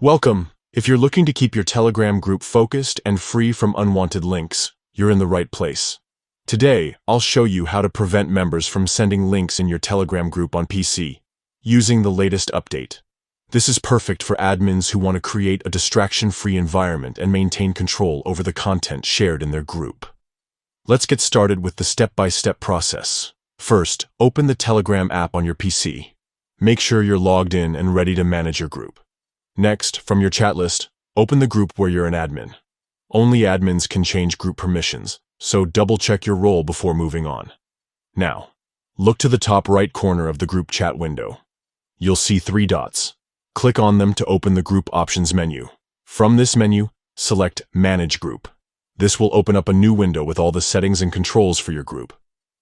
Welcome! If you're looking to keep your Telegram group focused and free from unwanted links, you're in the right place. Today, I'll show you how to prevent members from sending links in your Telegram group on PC, using the latest update. This is perfect for admins who want to create a distraction-free environment and maintain control over the content shared in their group. Let's get started with the step-by-step process. First, open the Telegram app on your PC. Make sure you're logged in and ready to manage your group. Next, from your chat list, open the group where you're an admin. Only admins can change group permissions, so double-check your role before moving on. Now, look to the top right corner of the group chat window. You'll see 3 dots. Click on them to open the Group Options menu. From this menu, select Manage Group. This will open up a new window with all the settings and controls for your group.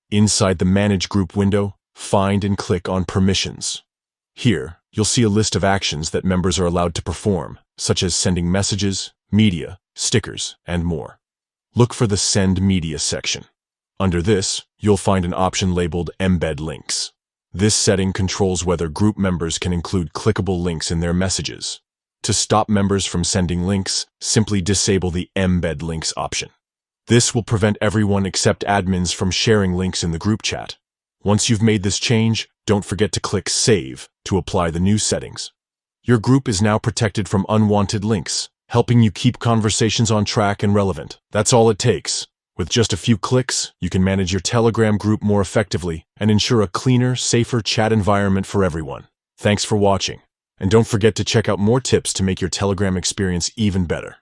Inside the Manage Group window, find and click on Permissions. Here, you'll see a list of actions that members are allowed to perform, such as sending messages, media, stickers, and more. Look for the Send Media section. Under this, you'll find an option labeled Embed Links. This setting controls whether group members can include clickable links in their messages. To stop members from sending links, simply disable the Embed Links option. This will prevent everyone except admins from sharing links in the group chat. Once you've made this change, don't forget to click Save to apply the new settings. Your group is now protected from unwanted links, helping you keep conversations on track and relevant. That's all it takes. With just a few clicks, you can manage your Telegram group more effectively and ensure a cleaner, safer chat environment for everyone. Thanks for watching, and don't forget to check out more tips to make your Telegram experience even better.